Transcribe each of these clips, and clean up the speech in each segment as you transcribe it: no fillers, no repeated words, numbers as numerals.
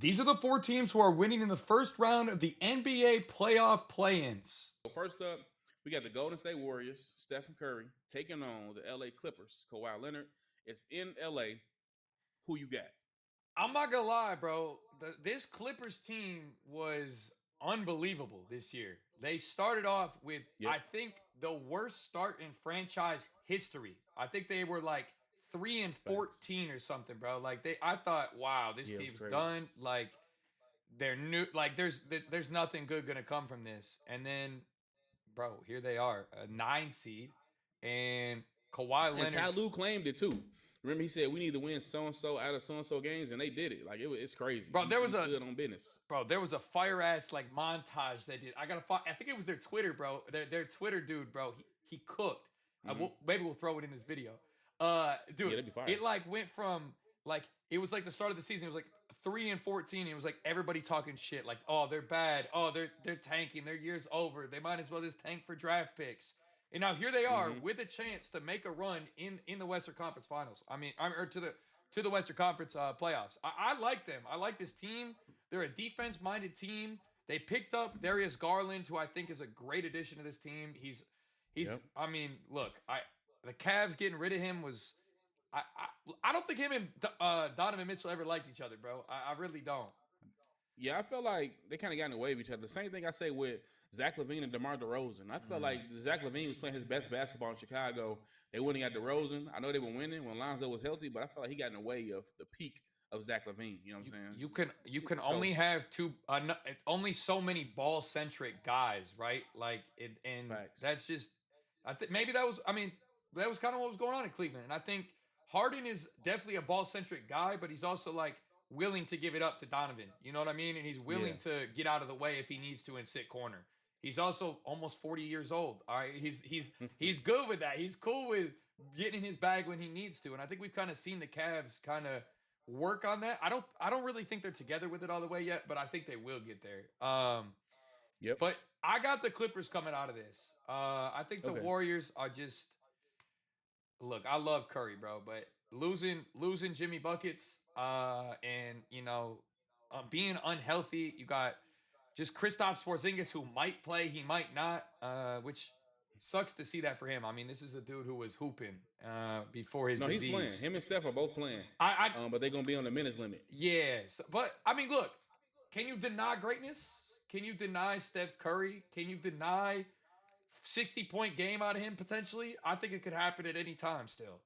These are the four teams who are winning in the first round of the NBA playoff play-ins. So first up, we got the Golden State Warriors, Stephen Curry, taking on the LA Clippers. Kawhi Leonard is in LA. Who you got? I'm not gonna lie, bro. This Clippers team was unbelievable this year. They started off with, Yep. I think, the worst start in franchise history. I think they were like 3 and Facts. 14 or something, bro. Like I thought, wow, this Yeah, it was team's crazy. done. Like they're new. Like there's nothing good gonna come from this. And then, bro, here they are, a 9 seed, and Kawhi And Ty Leonard's. Lue claimed it too. Remember, he said we need to win so and so out of so and so games, and they did it. Like it's crazy. Bro, He stood on business. There was a fire ass like montage they did. I think it was their Twitter, bro. Their Twitter dude, bro. He cooked. Maybe we'll throw it in this video. Dude, Yeah, that'd be fire. it like went from like it was like the start of the season. It was like 3 and 14. And it was like everybody talking shit. Like, oh, they're bad. Oh, they're tanking. Their year's over. They might as well just tank for draft picks. And now here they are with a chance to make a run in the Western Conference Finals. Or to the Western Conference playoffs. I like them. I like this team. They're a defense-minded team. They picked up Darius Garland, who I think is a great addition to this team. He's. Yep. I mean, look, the Cavs getting rid of him was. I don't think him and Donovan Mitchell ever liked each other, bro. I really don't. Yeah, I felt like they kind of got in the way of each other. The same thing I say with Zach LaVine and DeMar DeRozan. I felt like Zach LaVine was playing his best basketball in Chicago. They wouldn't got DeRozan. I know they were winning when Lonzo was healthy, but I felt like he got in the way of the peak of Zach LaVine. You know what I'm saying? You can only have two, only so many ball centric guys, right? Like and Facts. that's just. I think maybe that was. I mean, that was kind of what was going on in Cleveland, and I think Harden is definitely a ball centric guy, but he's also like willing to give it up to Donovan. You know what I mean? And he's willing to get out of the way if he needs to and sit corner. He's also almost 40 years old. All right, he's good with that. He's cool with getting in his bag when he needs to. And I think we've kind of seen the Cavs kind of work on that. I don't really think they're together with it all the way yet, but I think they will get there. Yep. But I got the Clippers coming out of this. I think the Warriors are just look. I love Curry, bro, but losing Jimmy buckets, and being unhealthy. You got just Kristaps Porzingis, who might play, he might not, which sucks to see that for him. I mean, this is a dude who was hooping before his disease. He's playing. Him and Steph are both playing. But they're gonna be on the minutes limit. Yes, but I mean, look, can you deny greatness? Can you deny Steph Curry? Can you deny 60-point game out of him potentially? I think it could happen at any time still.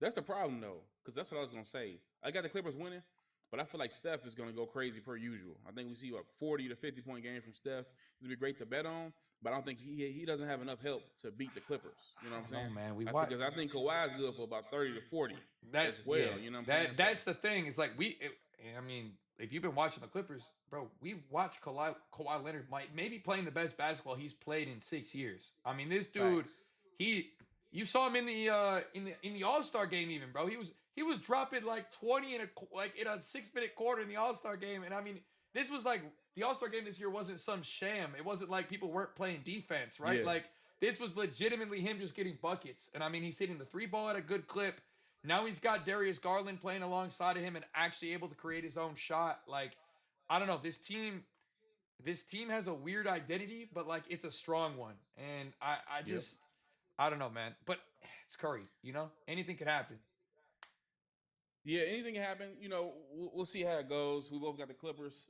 That's the problem though, because that's what I was gonna say. I got the Clippers winning, but I feel like Steph is gonna go crazy per usual. I think we see a 40 to 50-point game from Steph. It'd be great to bet on, but I don't think he doesn't have enough help to beat the Clippers. You know what I'm saying? Man, because I think Kawhi is good for about 30 to 40 as well. Yeah, you know what I'm saying? That's the thing. It's like I mean, if you've been watching the Clippers, bro, we watched Kawhi Leonard maybe playing the best basketball he's played in 6 years. I mean, this dude, Facts. You saw him in the All-Star game even, bro. He was dropping like 20 in a 6-minute quarter in the All-Star game, and I mean, this was like the All-Star game this year wasn't some sham. It wasn't like people weren't playing defense, right? Yeah. Like this was legitimately him just getting buckets, and I mean, he's hitting the 3-ball at a good clip. Now he's got Darius Garland playing alongside of him and actually able to create his own shot. Like, I don't know, this team has a weird identity, but like it's a strong one, and I just. I don't know, man. But it's Curry, Anything could happen. Yeah, anything can happen. We'll see how it goes. We both got the Clippers.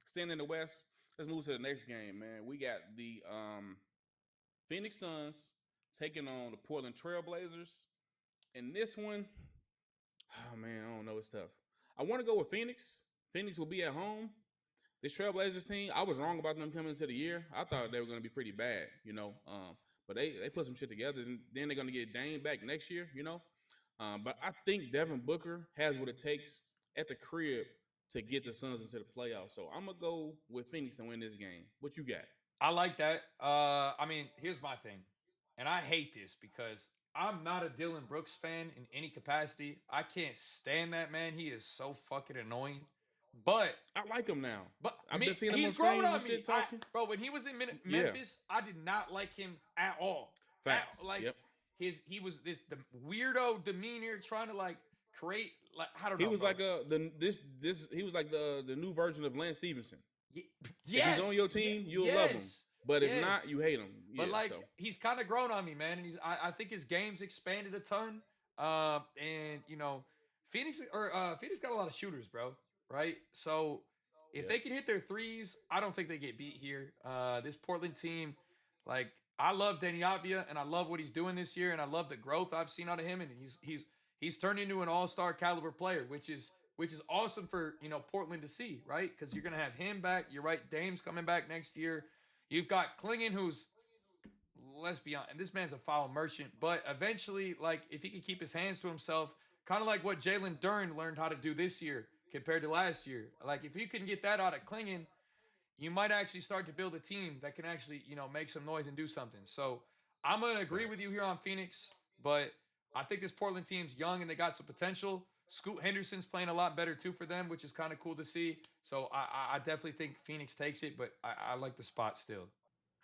Staying in the West, let's move to the next game, man. We got the Phoenix Suns taking on the Portland Trailblazers. And this one, oh, man, I don't know. It's tough. I want to go with Phoenix. Phoenix will be at home. This Trailblazers team, I was wrong about them coming into the year. I thought they were going to be pretty bad, But they put some shit together, and then they're going to get Dame back next year, But I think Devin Booker has what it takes at the crib to get the Suns into the playoffs. So I'm going to go with Phoenix to win this game. What you got? I like that. I mean, here's my thing. And I hate this because I'm not a Dylan Brooks fan in any capacity. I can't stand that man. He is so fucking annoying. But I like him now. But I've been seeing him he's on grown on me. shit talking. Bro, when he was in Memphis, I did not like him at all. Facts. He was this the weirdo demeanor trying to like create like I don't He know. was Bro. like he was like the new version of Lance Stevenson. Yes, if he's on your team, you'll love him. yes, But if yes. not, you hate him. Yeah, But like so he's kind of grown on me, man, and I think his game's expanded a ton. And you know, Phoenix got a lot of shooters, bro. Right? So if yeah. they can hit their threes, I don't think they get beat here. This Portland team, like I love Denny Avdia, and I love what he's doing this year, and I love the growth I've seen out of him, and he's turned into an all-star caliber player, which is awesome for Portland to see, right? Because you're gonna have him back. You're right, Dame's coming back next year. You've got Klingon, who's, let's be honest, this man's a foul merchant. But eventually, like if he can keep his hands to himself, kind of like what Jalen Duren learned how to do this year compared to last year. Like if you can get that out of Klingon, you might actually start to build a team that can actually make some noise and do something. So I'm gonna agree with you here on Phoenix, but I think this Portland team's young and they got some potential. Scoot Henderson's playing a lot better too for them, which is kind of cool to see. So I definitely think Phoenix takes it, but I like the spot still.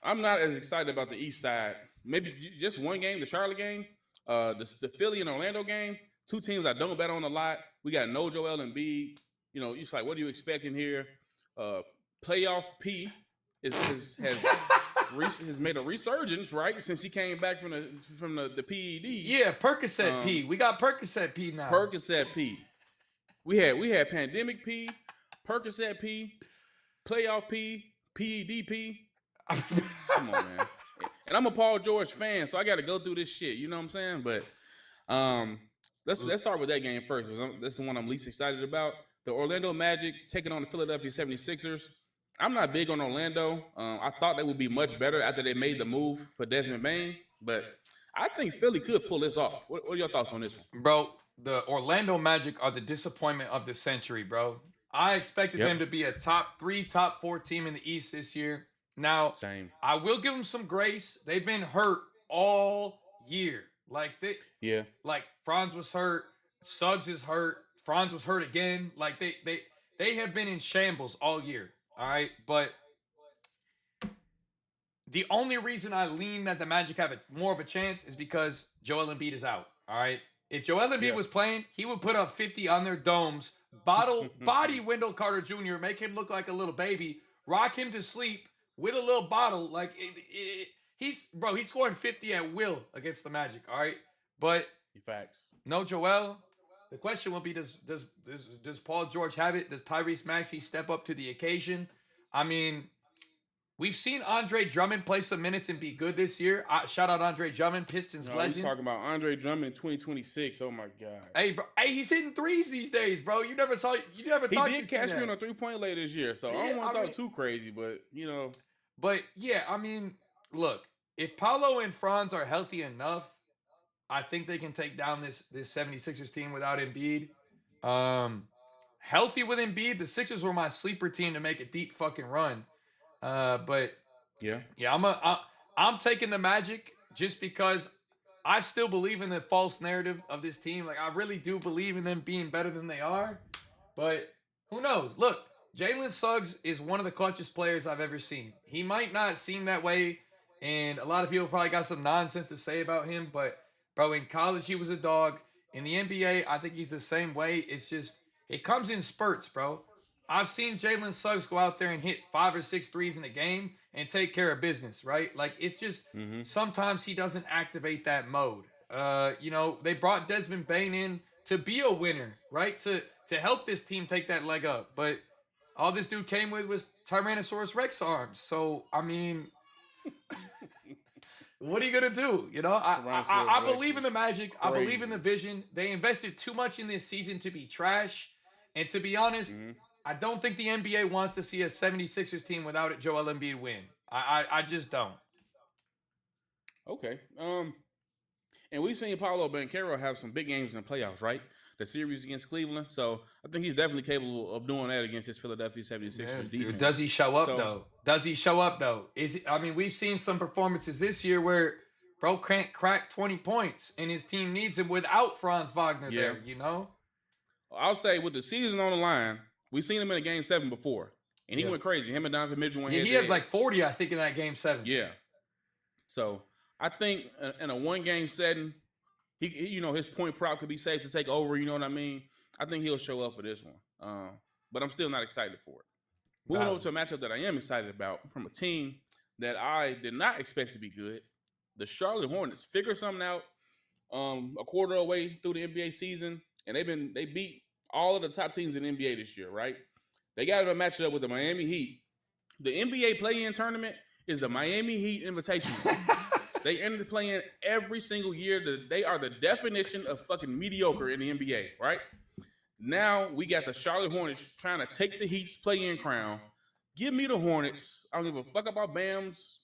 I'm not as excited about the East Side. Maybe just one game, the Charlotte game, the Philly and Orlando game. Two teams I don't bet on a lot. We got no Joel Embiid. It's like, what are you expecting here? Playoff P has made a resurgence, right, since he came back from the PEDs. Yeah, Percocet P. We got Percocet P now. Percocet P. We had Pandemic P, Percocet P, Playoff P, PEDP. Come on, man. And I'm a Paul George fan, so I got to go through this shit. You know what I'm saying? But let's start with that game first. That's the one I'm least excited about. The Orlando Magic taking on the Philadelphia 76ers. I'm not big on Orlando. I thought they would be much better after they made the move for Desmond Bane, but I think Philly could pull this off. What are your thoughts on this one? Bro, the Orlando Magic are the disappointment of the century, bro. I expected them to be a top 3, top 4 team in the East this year. Now, Same. I will give them some grace. They've been hurt all year. Like Franz was hurt, Suggs is hurt, Franz was hurt again. Like they have been in shambles all year. All right, but the only reason I lean that the Magic have more of a chance is because Joel Embiid is out. All right, if Joel Embiid was playing, he would put up 50 on their domes, body Wendell Carter Jr., make him look like a little baby, rock him to sleep with a little bottle. Like he's scoring 50 at will against the Magic. All right, but facts. No Joel. The question will be: Does Paul George have it? Does Tyrese Maxey step up to the occasion? I mean, we've seen Andre Drummond play some minutes and be good this year. Shout out Andre Drummond, Pistons legend. You talking about Andre Drummond 2026? Oh my god! Hey, bro, he's hitting threes these days, bro. You never thought he did catch me on a 3-point lay this year, so I don't want to talk too crazy, but But yeah, I mean, look, if Paolo and Franz are healthy enough, I think they can take down this 76ers team without Embiid. Healthy with Embiid, the Sixers were my sleeper team to make a deep fucking run. But I'm taking the Magic just because I still believe in the false narrative of this team. Like I really do believe in them being better than they are. But who knows? Look, Jalen Suggs is one of the clutchest players I've ever seen. He might not seem that way, and a lot of people probably got some nonsense to say about him, but bro, in college, he was a dog. In the NBA, I think he's the same way. It's just, it comes in spurts, bro. I've seen Jalen Suggs go out there and hit 5 or 6 threes in a game and take care of business, right? Like, it's just, sometimes he doesn't activate that mode. They brought Desmond Bane in to be a winner, right? To help this team take that leg up. But all this dude came with was Tyrannosaurus Rex arms. So, I mean... What are you gonna do? I believe in the Magic. Crazy. I believe in the vision. They invested too much in this season to be trash. And to be honest, I don't think the NBA wants to see a 76ers team without it Joel Embiid win. I just don't. Okay. And we've seen Paolo Banchero have some big games in the playoffs, right? The series against Cleveland. So I think he's definitely capable of doing that against his Philadelphia 76ers defense. Does he show up, though? We've seen some performances this year where bro can't crack 20 points and his team needs him without Franz Wagner there, I'll say with the season on the line, we've seen him in a game 7 before. And he went crazy. Him and Donovan Mitchell went he had like 40, I think, in that game 7. Yeah. So I think in a one-game setting, his point prop could be safe to take over. You know what I mean? I think he'll show up for this one. But I'm still not excited for it. Moving over Valid. to a matchup that I am excited about from a team that I did not expect to be good. The Charlotte Hornets figure something out a quarter of the way through the NBA season, and they beat all of the top teams in the NBA this year, right? They got to match it up with the Miami Heat. The NBA play-in tournament is the Miami Heat Invitational. They enter the play-in every single year. They are the definition of fucking mediocre in the NBA, right? Now we got the Charlotte Hornets trying to take the Heat's play-in crown. Give me the Hornets. I don't give a fuck about Bam's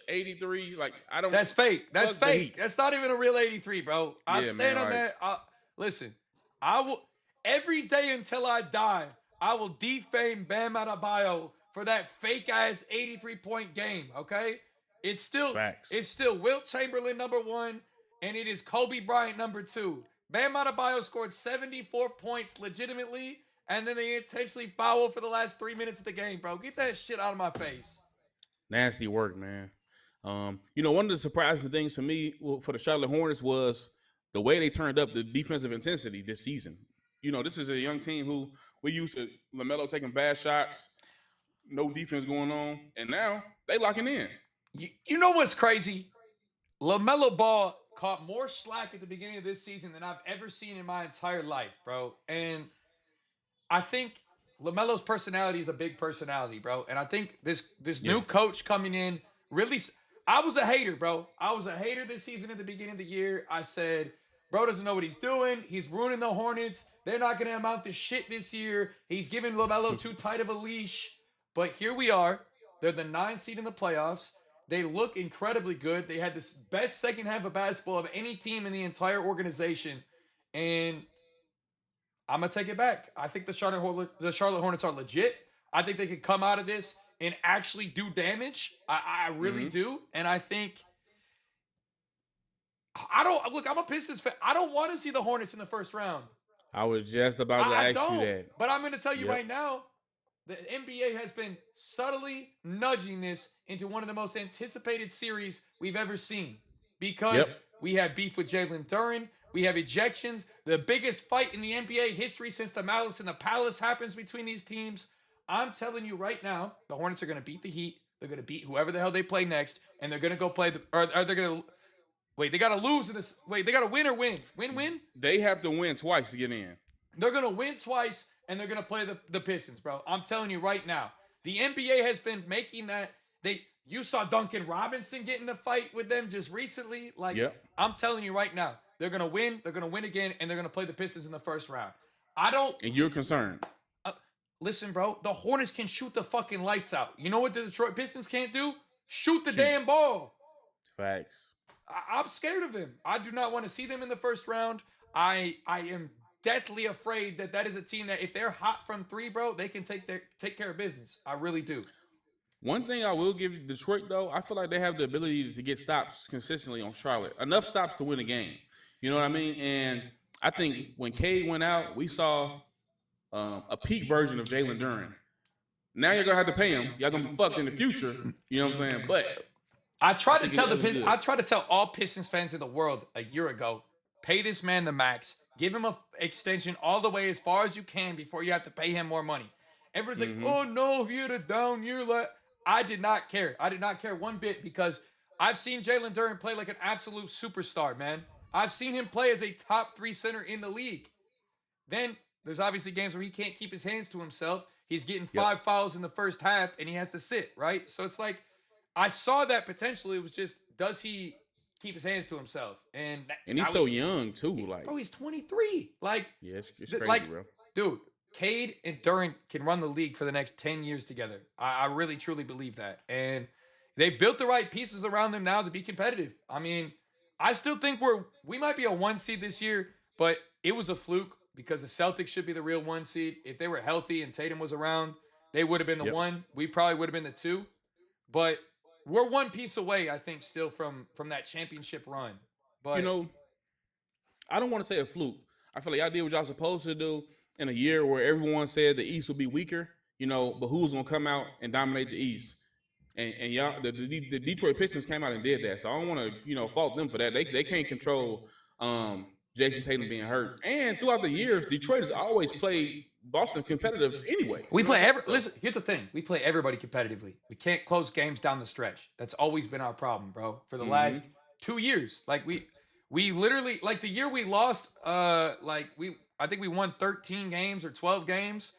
83. Like, I don't. That's fake. That's fuck the fake. Heat. That's not even a real 83, bro. I Yeah, stand man, on like- that. Listen, I will every day until I die, I will defame Bam Adebayo for that fake ass 83-point game. Okay, it's still Facts. it's still Wilt Chamberlain #1, and it is Kobe Bryant #2. Bam Adebayo scored 74 points legitimately, and then they intentionally fouled for the last 3 minutes of the game, bro. Get that shit out of my face. Nasty work, man. One of the surprising things for me for the Charlotte Hornets was the way they turned up the defensive intensity this season. This is a young team who we used to LaMelo taking bad shots, no defense going on, and now they locking in. You know what's crazy? LaMelo Ball caught more slack at the beginning of this season than I've ever seen in my entire life, bro. And I think LaMelo's personality is a big personality, bro. And I think this new coach coming in really. I was a hater, bro. I was a hater this season at the beginning of the year. I said, bro doesn't know what he's doing. He's ruining the Hornets. They're not going to amount to shit this year. He's giving LaMelo too tight of a leash. But here we are. They're the 9th seed in the playoffs. They look incredibly good. They had the best second half of basketball of any team in the entire organization. And I'm going to take it back. I think the Charlotte Hornets are legit. I think they could come out of this and actually do damage. I really do. And I think I'm a Pistons fan. I don't want to see the Hornets in the first round. I was just about to ask you that. But I'm going to tell you right now, the NBA has been subtly nudging this into one of the most anticipated series we've ever seen. Because we have beef with Jalen Duren. We have ejections. The biggest fight in the NBA history since the Malice in the Palace happens between these teams. I'm telling you right now, the Hornets are going to beat the Heat. They're going to beat whoever the hell they play next. And they're going to go play they're going to... Wait, they got to lose in this... Wait, they got to win or win? Win? They have to win twice to get in. They're going to win twice, and they're going to play the Pistons, bro. I'm telling you right now. The NBA has been making that... You saw Duncan Robinson get in a fight with them just recently. I'm telling you right now. They're going to win. They're going to win again, and they're going to play the Pistons in the first round. And you're concerned. Listen, bro. The Hornets can shoot the fucking lights out. You know what the Detroit Pistons can't do? Shoot the damn ball. Facts. I'm scared of them. I do not want to see them in the first round. I am deathly afraid that is a team that if they're hot from 3, bro, they can take care of business. I really do. One thing I will give Detroit, though, I feel like they have the ability to get stops consistently on Charlotte. Enough stops to win a game. You know what I mean? And I think when Cade went out, we saw a peak version of Jalen Duren. Now you're going to have to pay him. Y'all going to be fucked in the future. You know what I'm saying? But I tried to tell all Pistons fans in the world a year ago, pay this man the max. Give him an extension all the way as far as you can before you have to pay him more money. Everybody's like, oh, no, if you had a down year, I did not care. I did not care one bit because I've seen Jalen Duren play like an absolute superstar, man. I've seen him play as a top 3 center in the league. Then there's obviously games where he can't keep his hands to himself. He's getting 5 fouls in the first half, and he has to sit, right? So it's like, I saw that potential. It was just, does he keep his hands to himself? And he's so young, too. Bro, he's 23. It's crazy, bro. Dude, Cade and Duren can run the league for the next 10 years together. I really, truly believe that. And they've built the right pieces around them now to be competitive. I mean, I still think we might be a 1 seed this year, but it was a fluke because the Celtics should be the real 1 seed. If they were healthy and Tatum was around, they would have been the 1. We probably would have been the 2. But we're 1 piece away, I think, still from that championship run. But I don't want to say a fluke. I feel like y'all did what y'all supposed to do in a year where everyone said the East would be weaker, but who's gonna come out and dominate the East? And y'all, the Detroit Pistons came out and did that. So I don't want to, fault them for that. They can't control Jason Tatum being hurt, and throughout the years, Detroit has always played Boston competitive anyway. We You know what play I'm saying? every listen, here's the thing. We play everybody competitively. We can't close games down the stretch. That's always been our problem, bro. For the Mm-hmm. last 2 years. Like we literally like the year we lost, I think we won 13 games or 12 games.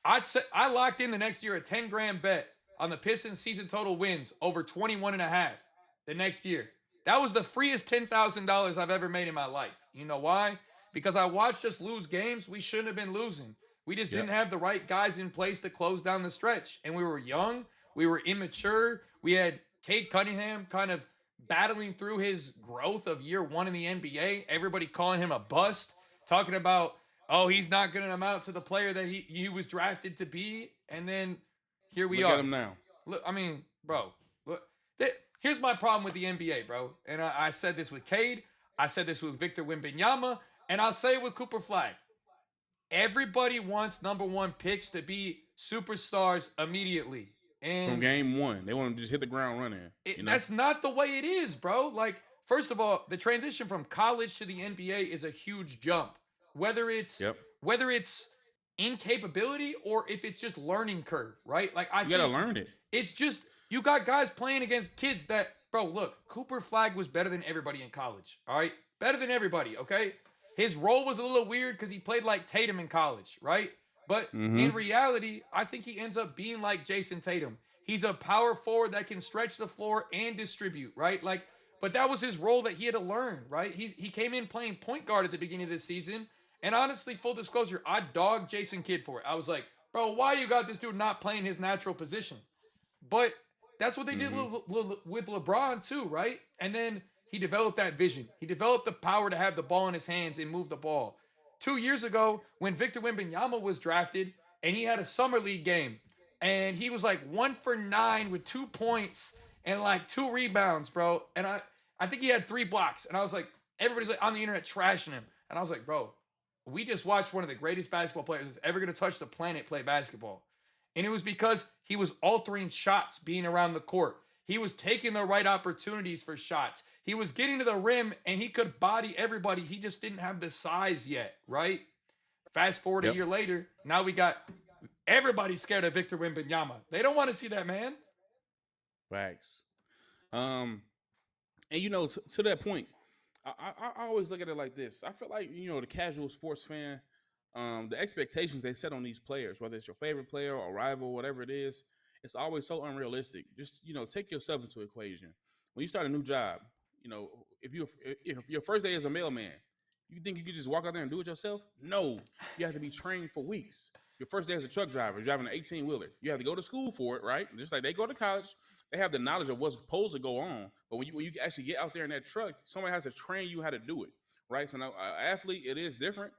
I locked in the next year a 10 grand bet on the Pistons season total wins over 21 and a half the next year. That was the freest $10,000 I've ever made in my life. You know why? Because I watched us lose games we shouldn't have been losing. We just Yep. didn't have the right guys in place to close down the stretch. And we were young, we were immature. We had Cade Cunningham kind of battling through his growth of year one in the NBA. Everybody calling him a bust, talking about, oh, he's not going to amount to the player that he was drafted to be. And then here we Look are. at him now. Look, I mean, bro, look, here's my problem with the NBA, bro. And I said this with Cade. I said this with Victor Wembanyama. And I'll say it with Cooper Flag. Everybody wants number one picks to be superstars immediately. And From game one, they want to just hit the ground running. That's not the way it is, bro. Like, first of all, the transition from college to the NBA is a huge jump. Whether it's whether it's incapability or if it's just learning curve, right? Like you gotta learn it. It's just you got guys playing against kids that, bro, look, Cooper Flag was better than everybody in college. All right? Better than everybody, okay? His role was a little weird because he played like Tatum in college, right? But in reality, I think he ends up being like Jason Tatum. He's a power forward that can stretch the floor and distribute, right? Like, but that was his role that he had to learn, right? He came in playing point guard at the beginning of this season. And honestly, full disclosure, I dogged Jason Kidd for it. I was like, bro, why you got this dude not playing his natural position? But that's what they did with LeBron too, right? And then he developed that vision. He developed the power to have the ball in his hands and move the ball. 2 years ago, when Victor Wembanyama was drafted and he had a summer league game and he was like 1 for 9 with 2 points and like 2 rebounds, bro. And I think he had 3 blocks. And I was like, everybody's like on the internet trashing him. And I was like, bro, we just watched one of the greatest basketball players that's ever going to touch the planet play basketball. And it was because he was altering shots being around the court. He was taking the right opportunities for shots. He was getting to the rim and he could body everybody. He just didn't have the size yet, right? Fast forward a year later, now we got everybody scared of Victor Wembanyama. They don't want to see that man. Facts. And you know, to that point, I always look at it like this. I feel like, you know, the casual sports fan, the expectations they set on these players, whether it's your favorite player or rival, whatever it is, it's always so unrealistic. Just, you know, take yourself into equation. When you start a new job, you know, if your first day as a mailman, you think you could just walk out there and do it yourself? No, you have to be trained for weeks. Your first day as a truck driver, driving an 18-wheeler, you have to go to school for it, right? Just like they go to college, they have the knowledge of what's supposed to go on. But when you actually get out there in that truck, somebody has to train you how to do it, right? So now, an athlete, it is different,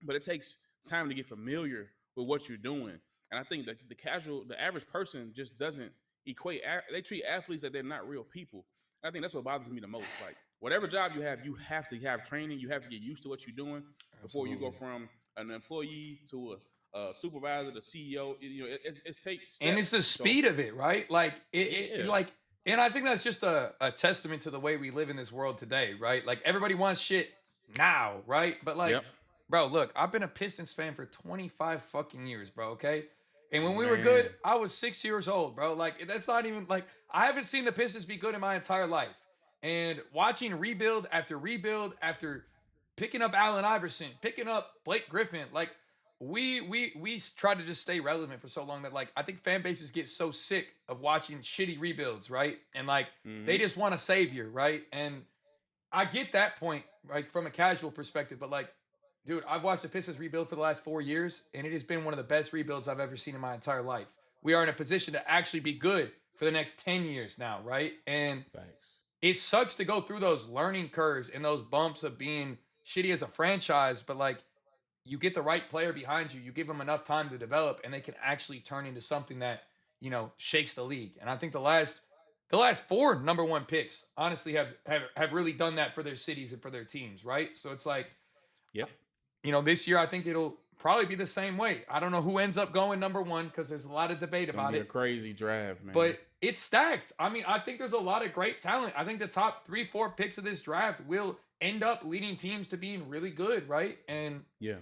but it takes time to get familiar with what you're doing. And I think that the average person just doesn't equate. They treat athletes like they're not real people. And I think that's what bothers me the most. Like, whatever job you have to have training. You have to get used to what you're doing before you go from an employee to a supervisor, the CEO. You know, it takes steps. And it's the speed of it, right? Like like, and I think that's just a testament to the way we live in this world today, right? Like everybody wants shit now, right? But like, bro, look, I've been a Pistons fan for 25 fucking years, bro. Okay. And when we were good, I was 6 years old, bro. Like, that's not even like, I haven't seen the Pistons be good in my entire life. And watching rebuild after picking up Allen Iverson, picking up Blake Griffin, like we try to just stay relevant for so long that like I think fan bases get so sick of watching shitty rebuilds, right? And like they just want a savior, right? And I get that point, like from a casual perspective, but like, dude, I've watched the Pistons rebuild for the last 4 years, and it has been one of the best rebuilds I've ever seen in my entire life. We are in a position to actually be good for the next 10 years now, right? And it sucks to go through those learning curves and those bumps of being shitty as a franchise, but like you get the right player behind you, you give them enough time to develop, and they can actually turn into something that, you know, shakes the league. And I think the last 4 number one picks honestly have really done that for their cities and for their teams, right? So it's like, you know, this year I think it'll probably be the same way. I don't know who ends up going number one because there's a lot of debate about it. A crazy draft, man. But it's stacked. I mean, I think there's a lot of great talent. I think the top 3-4 picks of this draft will end up leading teams to being really good, right? And Yeah.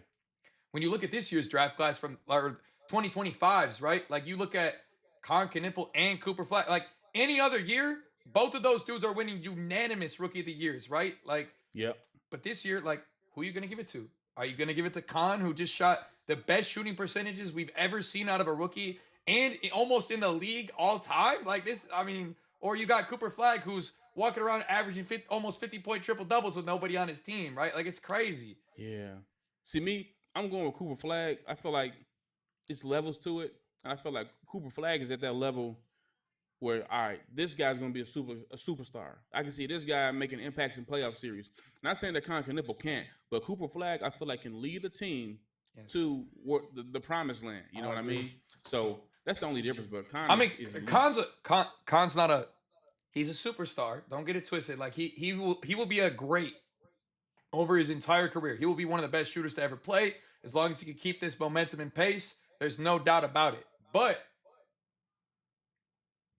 when you look at this year's draft class from or 2025s, right? Like you look at Con Knipple and Cooper Flag, like any other year, both of those dudes are winning unanimous rookie of the years, right? Like, Yep. but this year, like, who are you going to give it to? Are you going to give it to Con, who just shot the best shooting percentages we've ever seen out of a rookie and almost in the league all time? Like this, I mean, or you got Cooper Flag, who's walking around averaging almost 50-point triple doubles with nobody on his team, right? Like it's crazy. Yeah. See me, I'm going with Cooper Flag. I feel like it's levels to it. I feel like Cooper Flag is at that level where, all right, this guy's going to be a superstar. I can see this guy making impacts in playoff series. Not saying that Con Knipple can't, but Cooper Flag, I feel like, can lead the team to the promised land. You know what I mean? So that's the only difference. But Con, I mean, Con's not a. He's a superstar. Don't get it twisted. Like he will be a great over his entire career. He will be one of the best shooters to ever play as long as he can keep this momentum and pace. There's no doubt about it. But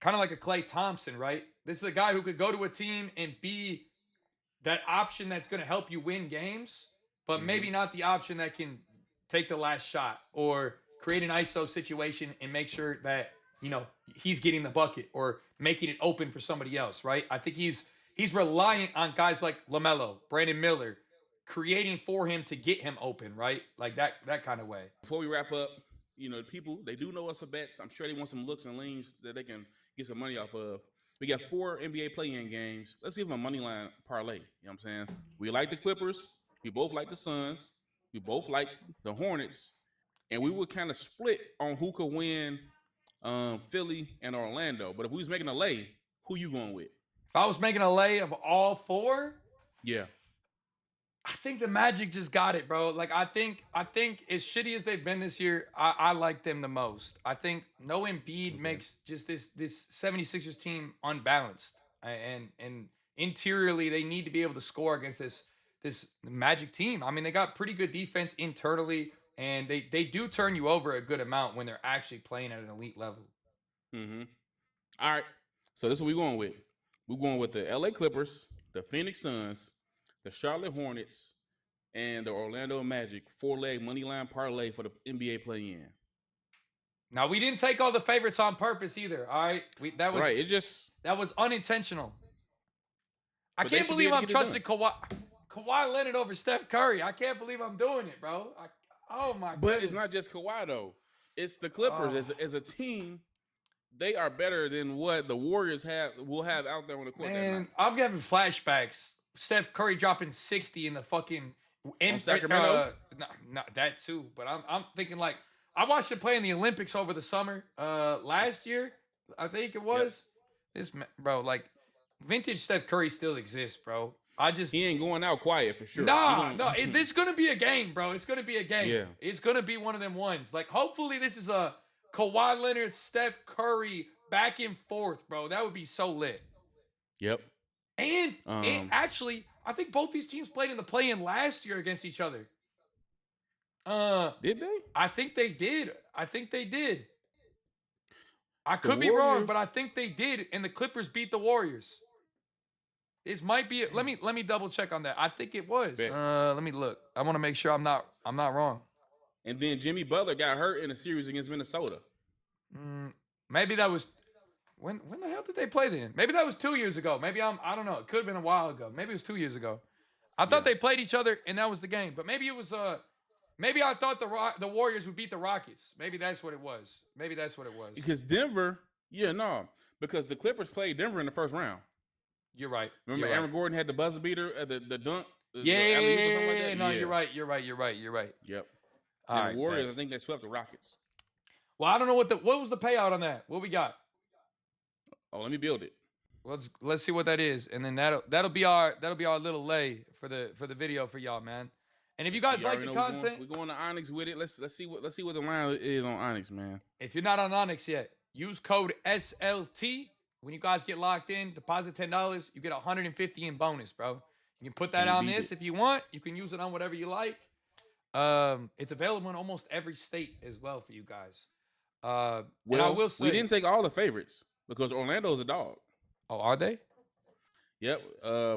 kind of like a Klay Thompson, right? This is a guy who could go to a team and be that option that's going to help you win games, but maybe not the option that can take the last shot or create an ISO situation and make sure that, you know, he's getting the bucket or making it open for somebody else, right? I think he's reliant on guys like LaMelo, Brandon Miller, creating for him to get him open, right? Like that kind of way. Before we wrap up, you know, people, they do know us for bets. I'm sure they want some looks and leans that they can get some money off of. We got 4 NBA play-in games. Let's give them a money line parlay. You know what I'm saying? We like the Clippers. We both like the Suns. We both like the Hornets. And we would kind of split on who could win Philly and Orlando. But if we was making a lay, who you going with? If I was making a lay of all 4, yeah, I think the Magic just got it, bro. Like I think as shitty as they've been this year, I like them the most. I think no Embiid makes just this 76ers team unbalanced. And interiorly they need to be able to score against this Magic team. I mean, they got pretty good defense internally, and they do turn you over a good amount when they're actually playing at an elite level. All right. So this is what we're going with. We're going with the LA Clippers, the Phoenix Suns, the Charlotte Hornets, and the Orlando Magic 4-leg money line parlay for the NBA play-in. Now, we didn't take all the favorites on purpose either, all right? That was unintentional. I can't believe I'm trusting Kawhi Leonard over Steph Curry. I can't believe I'm doing it, bro. Oh, my God. But it's not just Kawhi, though. It's the Clippers. As a team, they are better than what the Warriors will have out there on the court. Man, I'm having flashbacks. Steph Curry dropping 60 in the fucking Sacramento. Not that too, but I'm thinking like I watched him play in the Olympics over the summer last year. I think it was this bro. Like vintage Steph Curry still exists, bro. He ain't going out quiet for sure. This is gonna be a game, bro. It's gonna be a game. Yeah. It's gonna be one of them ones. Like hopefully this is a Kawhi Leonard, Steph Curry back and forth, bro. That would be so lit. Yep. And actually, I think both these teams played in the play-in last year against each other. Did they? I think they did. I could be wrong, but I think they did, and the Clippers beat the Warriors. This might be it. Let me double check on that. I think it was. Let me look. I want to make sure I'm not wrong. And then Jimmy Butler got hurt in a series against Minnesota. Maybe that was. When the hell did they play then? Maybe that was 2 years ago. Maybe I don't know. It could have been a while ago. Maybe it was 2 years ago. I thought they played each other and that was the game. But maybe it was maybe I thought the Warriors would beat the Rockets. Maybe that's what it was. Because because the Clippers played Denver in the first round. You're right. Remember Aaron Gordon had the buzzer beater at the dunk? Yeah. No, you're right. Yep. And the Warriors, I think they swept the Rockets. Well, I don't know what was the payout on that. What we got? Oh, let me build it. Let's see what that is, and then that'll be our little lay for the video for y'all, man. And if you guys like the content, we're going to Onyx with it. Let's see what the line is on Onyx, man. If you're not on Onyx yet, use code SLT when you guys get locked in. Deposit $10, you get $150 in bonus, bro. You can put that on this if you want. You can use it on whatever you like. It's available in almost every state as well for you guys. And I will say we didn't take all the favorites because Orlando's a dog. Oh, are they? Yep.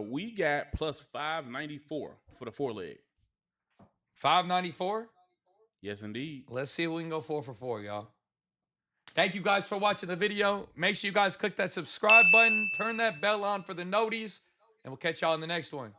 We got plus 594 for the 4-leg. 594. Yes, indeed. Let's see if we can go 4 for 4, y'all. Thank you guys for watching the video. Make sure you guys click that subscribe button, turn that bell on for the noties, and we'll catch y'all in the next one.